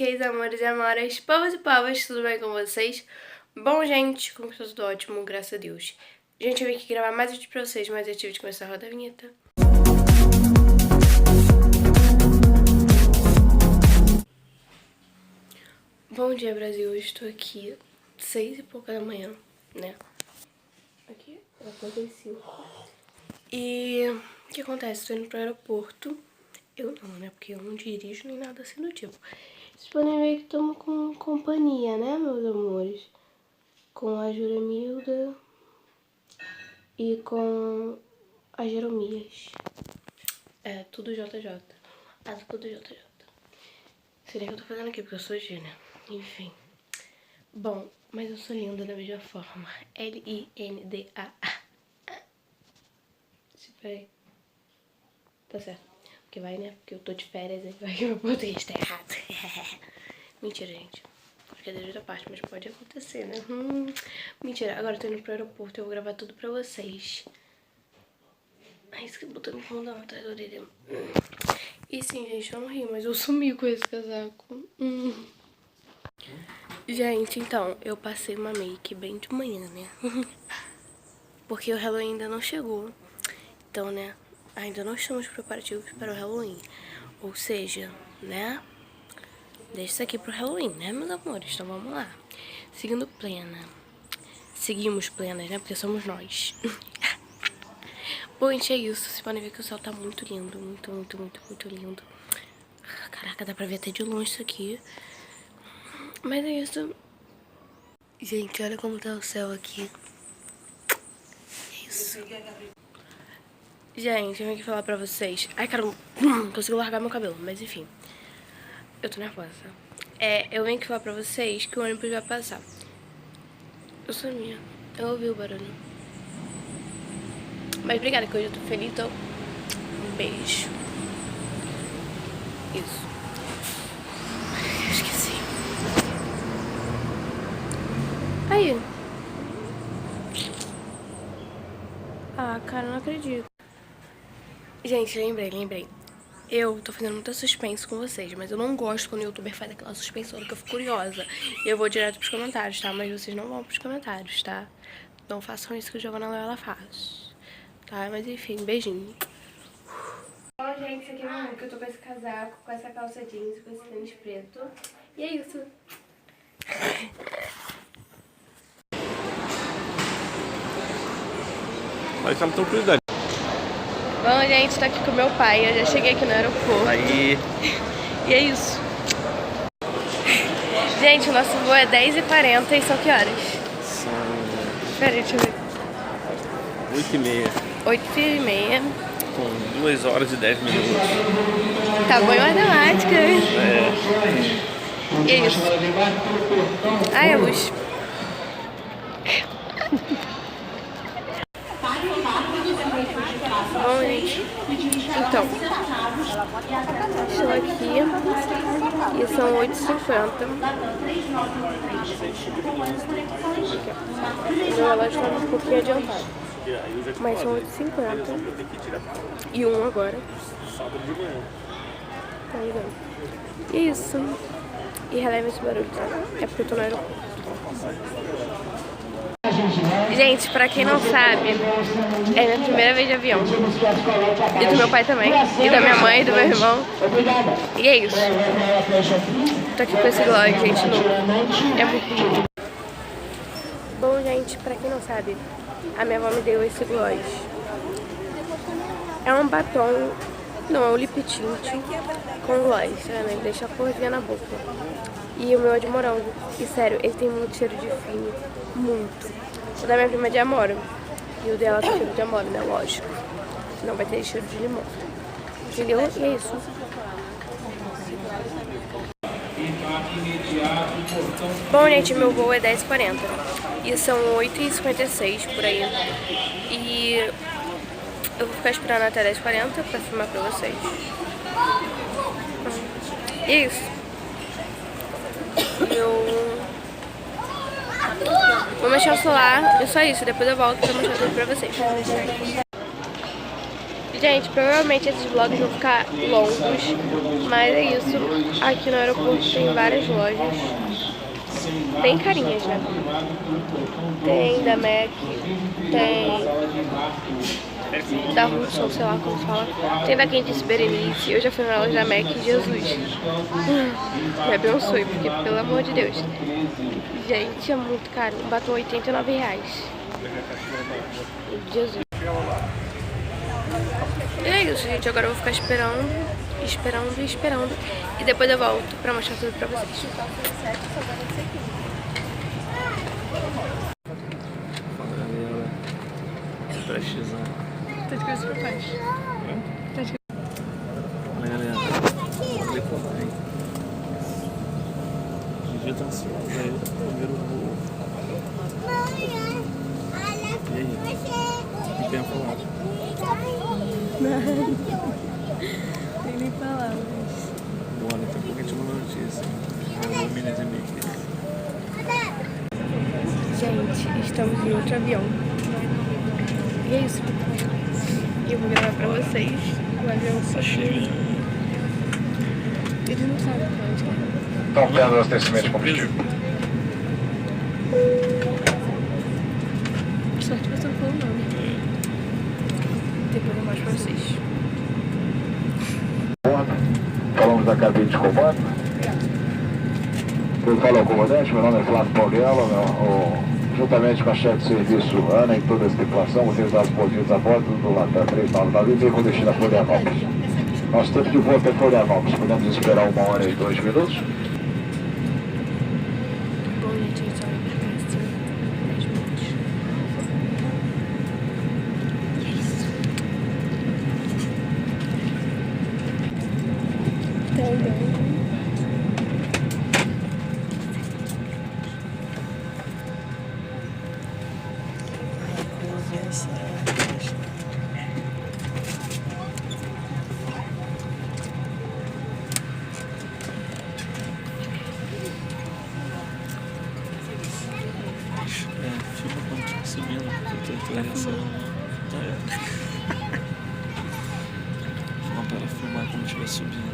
pancakes, amores e amoras, povos e povas, tudo bem com vocês? Bom, gente, como que tá tudo ótimo, graças a Deus. Gente, eu vim aqui gravar mais vídeo pra vocês, mas eu tive de começar a rodar a vinheta. Bom dia, Brasil, eu estou aqui 6 e pouca da manhã, né? Aqui, eu acordei 5. E o que acontece? Estou indo pro aeroporto. Eu não, né? Porque eu não dirijo nem nada assim do tipo. Vocês podem ver que estamos com companhia, né, meus amores? Com a Juramilda e com a Jeromias. É, tudo JJ. Tudo JJ. Seria que eu tô fazendo aqui, porque eu sou G, né? Enfim. Bom, mas eu sou linda da mesma forma. L-I-N-D-A-A. Espera aí. Tá certo. Porque vai, né? Porque eu tô de férias, aí vai que meu português tá errado. Mentira, gente. Acho que é desde a parte, mas pode acontecer, né? Mentira, agora eu tô indo pro aeroporto e eu vou gravar tudo pra vocês. Ai, isso que botou me incomodando atrás da orelha. E sim, gente, eu não ri, mas eu sumi com esse casaco. Gente, então, eu passei uma make bem de manhã, né? Porque o Halloween ainda não chegou. Então, né, ainda não estamos preparativos para o Halloween. Ou seja, né, deixa isso aqui pro Halloween, né, meus amores? Então vamos lá. Seguindo plena. Seguimos plenas, né, porque somos nós. Bom, gente, é isso. Vocês podem ver que o céu tá muito lindo. Muito, muito, muito, muito lindo. Caraca, dá pra ver até de longe isso aqui. Mas é isso. Gente, olha como tá o céu aqui. É isso. Gente, eu vim aqui falar pra vocês. Ai, caramba, não consigo largar meu cabelo, mas enfim. Eu tô nervosa. Eu vim aqui falar pra vocês que o ônibus vai passar. Eu sou minha. Eu ouvi o barulho. Mas obrigada, que hoje eu tô feliz, então. Um beijo. Isso. Eu esqueci. Aí. Ah, cara, não acredito. Gente, lembrei. Eu tô fazendo muita suspense com vocês, mas eu não gosto quando o youtuber faz aquela suspensão, que eu fico curiosa. E eu vou direto pros comentários, tá? Mas vocês não vão pros comentários, tá? Não façam isso que a Giovanna Loyola faz. Tá? Mas enfim, beijinho. Bom, gente, isso aqui é meu look. Eu tô com esse casaco, com essa calça jeans, com esse tênis preto. E é isso. Mas tá com tranquilidade. Bom, gente, tô aqui com meu pai. Eu já cheguei aqui no aeroporto. Aí. E é isso. Gente, o nosso voo é 10h40 e são que horas? São Peraí, deixa eu ver. 8h30. 8h30. Com 2 horas e 10 minutos. Tá bom em matemática. E é isso. Ai, a luz. Bom, gente, então, estou aqui e são 8h50. Meu relógio está um pouquinho adiantado, mas são 8h50 e 1 agora. Tá ligado? E isso. E releva esse barulho, tá? É porque eu tô no aeroporto. Gente, pra quem não sabe, é minha primeira vez de avião. E do meu pai também. E da minha mãe e do meu irmão. E é isso. Tô aqui com esse gloss, gente, novo. É muito lindo. Bom, gente, pra quem não sabe, a minha avó me deu esse gloss. É um batom, não, é um lip tint com gloss, tá vendo? Ele deixa a corzinha na boca. E o meu é de morango. E sério, ele tem muito cheiro de fino. Muito. O da minha prima é de amora. E o dela tem cheiro de amora, né? Lógico. Não vai ter cheiro de limão. Entendeu? E é isso. Bom, gente, meu voo é 10h40. E são 8h56 por aí. E eu vou ficar esperando até 10h40 pra filmar pra vocês. E é isso. Eu vou mexer o celular e só isso, depois eu volto pra mostrar tudo pra vocês. Gente, provavelmente esses vlogs vão ficar longos, mas é isso. Aqui no aeroporto tem várias lojas, bem carinhas, né? Tem da MAC, tem da Hudson, sei lá como fala. Tem da Quentice Berenice. Eu já fui na loja da MAC, Jesus. Me abençoe, porque pelo amor de Deus. Gente, é muito caro. Um batom R$89. Jesus. E é isso, gente. Agora eu vou ficar esperando. E depois eu volto pra mostrar tudo pra vocês. Fala, galera. Prestes a... Tá de coisa pra paz. Olha, galera. Vou decolar, hein? O dia tá ansioso aí. Primeiro voo. E aí? O que tem a falar? Tem nem palavras. Bora, daqui a pouco a gente manda notícia. Eu vou Minas e Mickey. Gente, estamos em outro avião. E é isso. E eu vou gravar pra vocês. O avião só chega. Eles não sabem pra onde é. Estão tendo abastecimento de combustível. Sorte que você não falou o nome. Depois eu mostro pra vocês. Falamos da cabine de comando. Eu falo ao comandante, meu nome é Flávio Pauliela, juntamente com a chefe de serviço Ana e toda essa tripulação, vocês dados positivos a bordo do Latam 399 e com destino a Florianópolis. Nosso tempo de voo até Florianópolis, podemos esperar 1 hora e 2 minutos. Bom, gente, só vai pra casa 10 minutos. Filma quando estiver subindo, porque eu tô essa. Filma para filmar quando estiver subindo.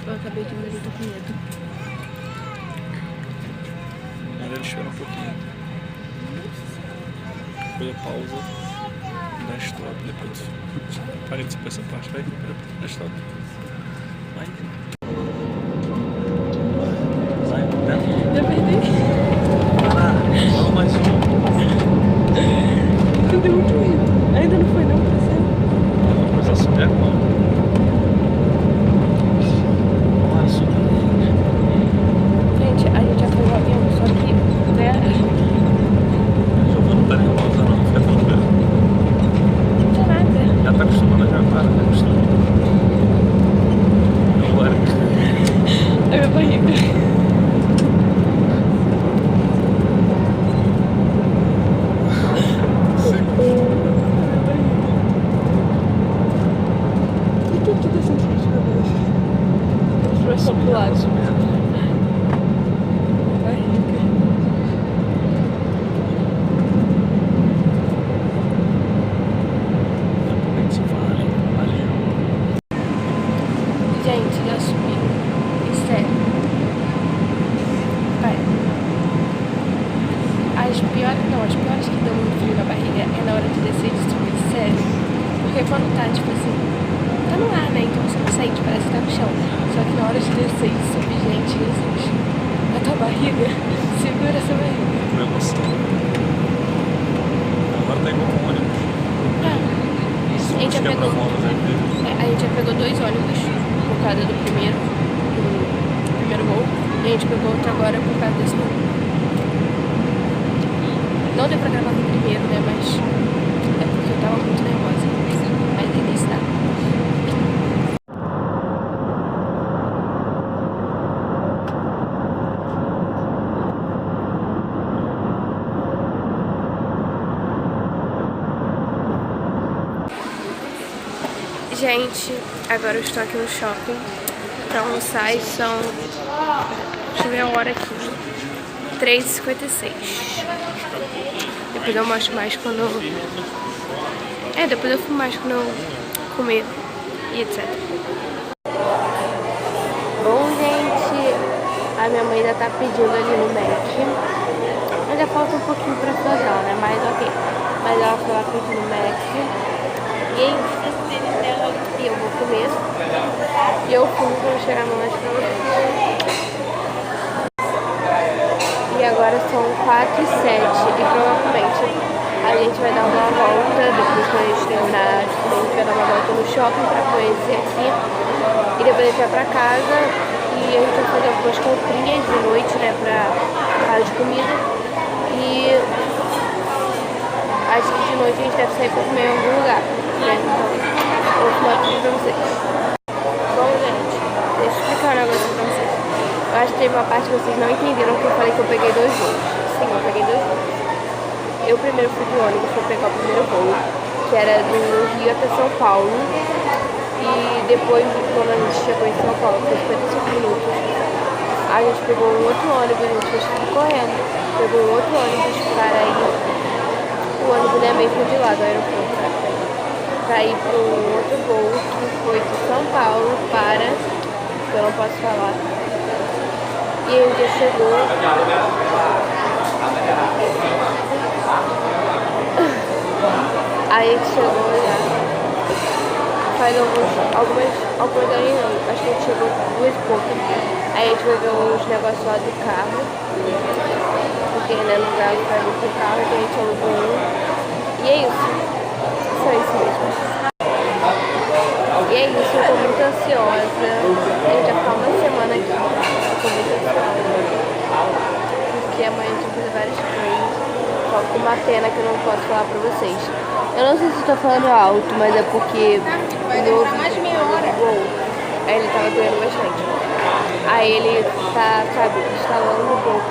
Eu acabei de morrer, tô com medo. Melhor esperar um pouquinho. Depois eu pausa, dá stop, depois parei de essa parte, vai, dá stop. Vai. Vai, dá. Já perdi. Vamos mais um. Eu tenho muito medo. Ainda não foi não, parceiro. Vamos começar a subir agora. Vamos subir. Gente, a gente já foi no avião, só que, né? Eu vou não tá nervosa não, fica tranquilo. Não tem nada. Já tá acostumando, já para, tá acostumando. Agora. A minha barriga. Só pro lado. Gente, já subi. Sério. Vai. As piores que dão muito frio na barriga é na hora de descer e de subir. Sério. Porque quando tá, tipo assim, tá no ar, né? Então você não sente, parece que tá no chão. Só que na hora de descer e subir, gente, Jesus, a tua barriga, segura essa barriga. Uma emoção. Agora tá igual um ônibus. A gente já pegou 2 ônibus por causa do primeiro voo. E a gente pegou outro agora por causa desse voo. Não deu pra gravar no primeiro, né? Mas é porque eu tava muito nervosa. Mas tem que estar. Gente, agora eu estou aqui no shopping pra almoçar e são... Deixa eu ver a hora aqui. 3h56. Depois eu mostro mais quando eu... depois eu filmo mais quando eu comer e etc. Bom, gente, a minha mãe ainda tá pedindo ali no Mac. Ainda falta um pouquinho pra finalizar, né? Mas ok. Mas ela foi lá pedir no Mac. E eu vou comer. E eu fumo quando chegar no lanche pra vocês. E agora são 4h07 e provavelmente a gente vai dar uma volta, depois que a gente terminar, a gente vai dar uma volta no shopping pra conhecer aqui. E depois a gente vai pra casa e a gente vai fazer algumas comprinhas de noite, né, pra casa de comida. E acho que de noite a gente deve sair pra comer em algum lugar, né? Então, eu vou filmar tudo pra vocês. Bom, gente, deixa eu explicar um negócio pra vocês. Eu acho que teve uma parte que vocês não entenderam que eu falei que eu peguei 2 voos. Sim, eu peguei 2 voos. Eu primeiro fui de ônibus pra pegar o primeiro voo, que era do Rio até São Paulo. E depois, quando a gente chegou em São Paulo, foi 55 minutos, a gente pegou um outro ônibus, a gente fez tudo correndo. Pegou um outro ônibus para ir, o ônibus é mesmo de lá do aeroporto, para ir para um outro voo que foi de São Paulo para, que eu não posso falar. E a gente chegou. Aí a gente chegou já. Faz algumas horas não. Acho que a gente chegou 2 e pouco. Aí a gente vai ver uns negócios lá do carro. Porque né, no lugar faz muito carro, então a gente alugou um. E é isso. Só isso mesmo. E é isso, eu tô muito ansiosa. A gente vai ficar uma semana aqui. Eu tô muito ansiosa. Porque amanhã a gente vai fazer várias coisas. Só com uma pena que eu não posso falar pra vocês. Eu não sei se eu tô falando alto, mas é porque no mais de meia hora. Aí ele tava doendo bastante. Aí ele tá, sabe, instalando um pouco.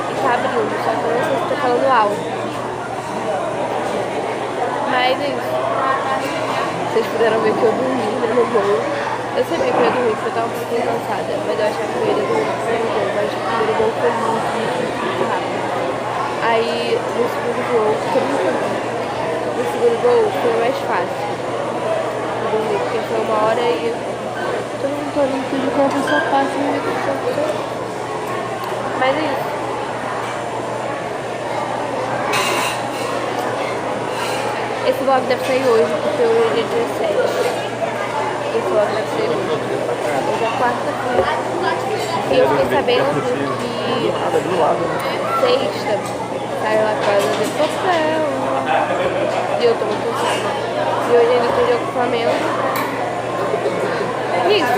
E tá abrindo, só que eu não sei se eu tô falando alto. Mas é isso. Vocês puderam ver que eu dormi no voo. Eu sabia que eu ia dormir porque eu tava um pouquinho cansada. Mas eu achava que eu ia dormir no primeiro voo. Mas o primeiro voo foi muito rápido. Aí no segundo voo, no segundo voo foi mais fácil dormir, porque foi 1 hora e todo mundo tá olhando tudo que a pessoa passa e me vê. Mas é isso. Esse vlog deve sair hoje, porque hoje é dia 17. Esse vlog deve sair hoje. Hoje é quarta-feira. E eu fiquei sabendo que sexta saiu a Casa de Papel. E eu tô muito ansiosa. E hoje ele tem jogo com o Flamengo. Isso.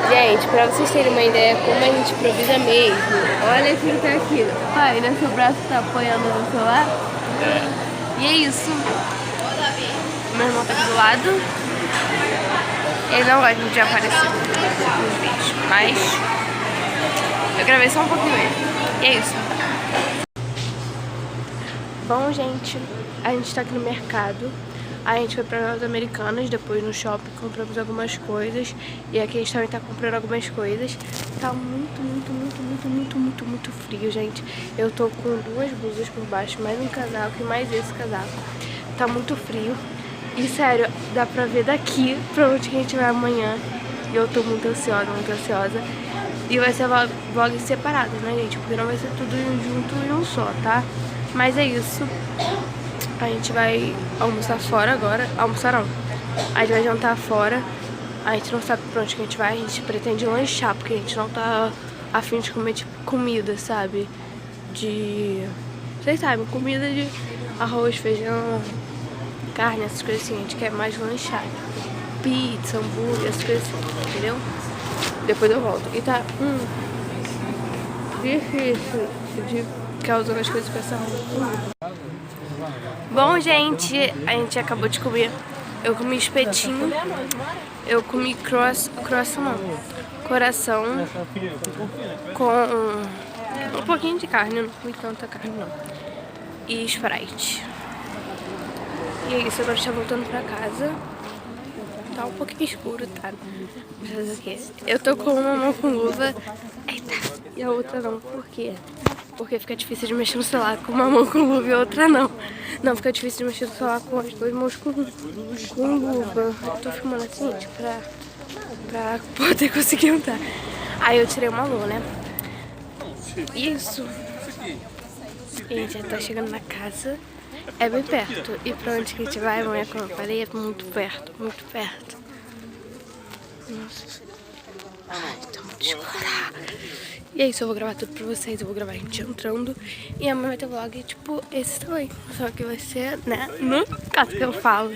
Gente, pra vocês terem uma ideia como a gente improvisa mesmo. Olha quem tá aqui. Pai, né? Seu braço tá apoiando no celular. E é isso. Meu irmão tá aqui do lado. Ele não gosta de aparecer nos vídeos, mas eu gravei só um pouquinho ele. E é isso. Bom, gente, a gente tá aqui no mercado. A gente foi pra Novas Americanas, depois no shopping compramos algumas coisas. E aqui a gente também tá comprando algumas coisas. Tá muito frio, gente. Eu tô com 2 blusas por baixo, mais um casaco e mais esse casaco. Tá muito frio. E sério, dá pra ver daqui pra onde que a gente vai amanhã. E eu tô muito ansiosa. E vai ser vlogs separados, né, gente? Porque não vai ser tudo junto em um só, tá? Mas é isso. A gente vai almoçar fora agora. Almoçar não. A gente vai jantar fora. A gente não sabe pra onde que a gente vai. A gente pretende lanchar, porque a gente não tá a fim de comer, tipo, comida, sabe? Vocês sabem, comida de arroz, feijão, carne, essas coisas assim. A gente quer mais lanchar. Pizza, hambúrguer, essas coisas assim, entendeu? Depois eu volto. E tá difícil de ficar usando as coisas pra essa roupa. Bom, gente, a gente acabou de comer. Eu comi espetinho. Eu comi coração com um pouquinho de carne. Eu não comi tanta carne, não. E Sprite. E é isso, agora a gente tá voltando pra casa. Tá um pouquinho escuro, tá? Mas fazer o quê? Eu tô com uma mão com luva. Eita! E a outra não. Por quê? Porque fica difícil de mexer no celular com uma mão com luva e a outra não. Não, fica difícil de mexer no celular com as duas mãos com luva. Eu tô filmando assim, tipo, pra poder conseguir andar. Aí eu tirei uma lua, né? Isso. E a gente já tá chegando na casa. É bem perto. E pra onde que a gente vai, amanhã, como eu falei, é muito perto, muito perto. Nossa. Ai, tá muito escuro. E é isso, eu vou gravar tudo pra vocês. Eu vou gravar a gente entrando. E amanhã vai ter vlog, tipo, esse também. Só que vai ser, né, no caso que eu falo.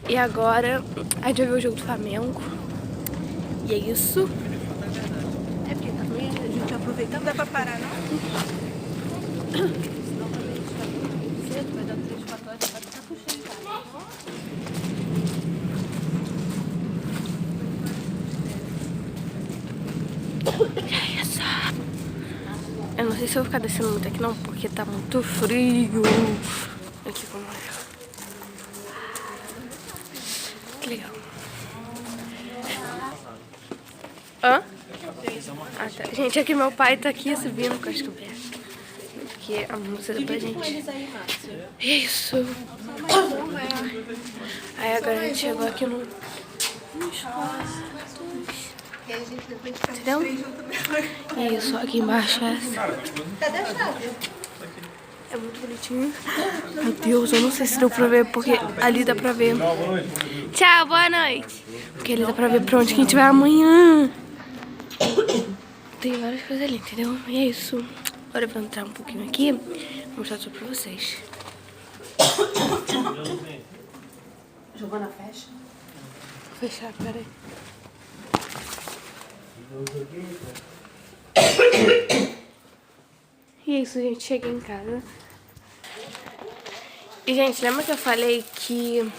E agora, a gente vai ver o jogo do Flamengo. E é isso. É porque tá meio, a gente aproveitando, não dá pra parar, não? Cedo, vai dar 3, 4 horas, vai ficar puxando, cara. É isso. Eu não sei se eu vou ficar descendo muito aqui não, porque tá muito frio. Aqui como é. Que legal. Hã? Ah, tá. Gente, aqui meu pai tá aqui subindo com as cobertas. Porque a música pra gente. Isso. Aí agora a gente chegou aqui nos quartos. Entendeu? Isso, aqui embaixo é essa. Cadê a chave? É muito bonitinho. Meu Deus, eu não sei se deu pra ver, porque ali dá pra ver. Tchau, boa noite. Porque ali dá pra ver pra onde que a gente vai amanhã. Tem várias coisas ali, entendeu? E é isso. Agora eu vou entrar um pouquinho aqui. Vou mostrar tudo pra vocês. Giovana, fecha. Vou fechar, peraí. E é isso, gente. Cheguei em casa. E, gente, lembra que eu falei que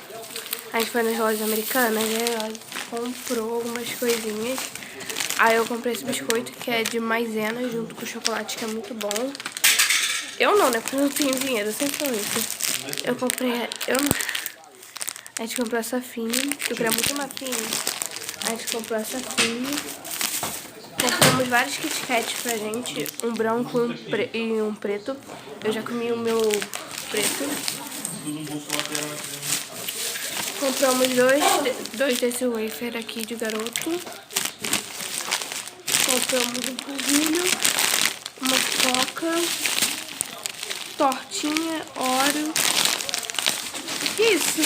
a gente foi nas lojas americanas? E aí ela comprou algumas coisinhas. Aí eu comprei esse biscoito que é de maisena junto com chocolate, que é muito bom. Eu não, né? Porque eu não tenho dinheiro, eu sempre falo isso. Eu comprei... A gente comprou essa fine. Eu queria muito uma fine. A gente comprou essa fine. Compramos vários Kit Kats pra gente. Um branco e um preto. Eu já comi o meu preto. Compramos dois desse wafer aqui de garoto. Compramos um pãozinho, uma coca, tortinha, Oreo. Isso.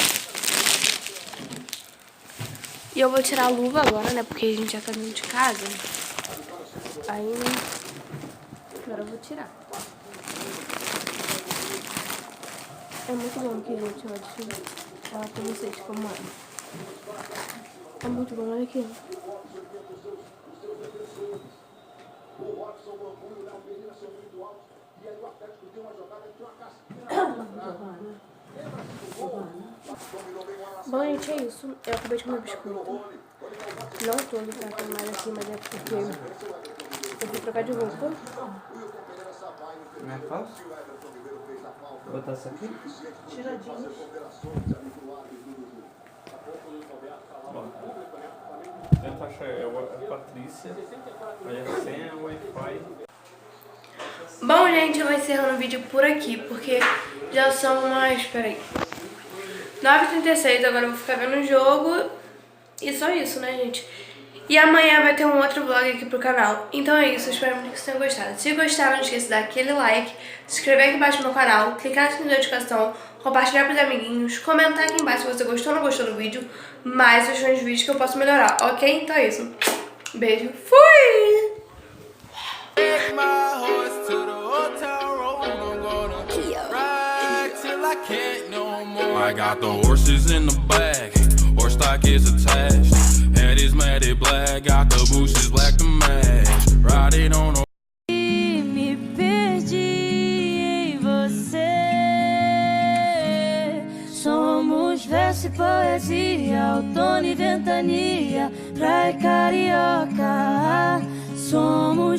E eu vou tirar a luva agora, né? Porque a gente já tá dentro de casa. Aí, agora eu vou tirar. É muito bom aqui, gente. Ó, deixa eu falar pra vocês como é. É muito bom, olha aqui. Bom, gente, é isso. Eu acabei de comer biscoito. Não todo, tá? Tem mais aqui, mas é porque eu fui trocar de roupa. Não é fácil? Vou botar isso aqui? Tiradinhos. Tenta achar, é a Patrícia, aí a senha é o Wi-Fi. Bom, gente, eu vou encerrando o vídeo por aqui, porque já são umas, peraí, 9h36, agora eu vou ficar vendo o jogo. E só isso, né, gente? E amanhã vai ter um outro vlog aqui pro canal. Então é isso, eu espero muito que vocês tenham gostado. Se gostaram, não esqueça de dar aquele like, se inscrever aqui embaixo no meu canal, clicar no sininho de notificação, compartilhar pros amiguinhos, comentar aqui embaixo se você gostou ou não gostou do vídeo, mais sugestões de vídeos que eu posso melhorar, ok? Então é isso. Beijo, fui! I got the horses in the back, horse stock is attached. Head is matted black, got the bushes black to match. Riding on a... Me perdi em você. Somos verso e poesia, outono e ventania, praia carioca. Somos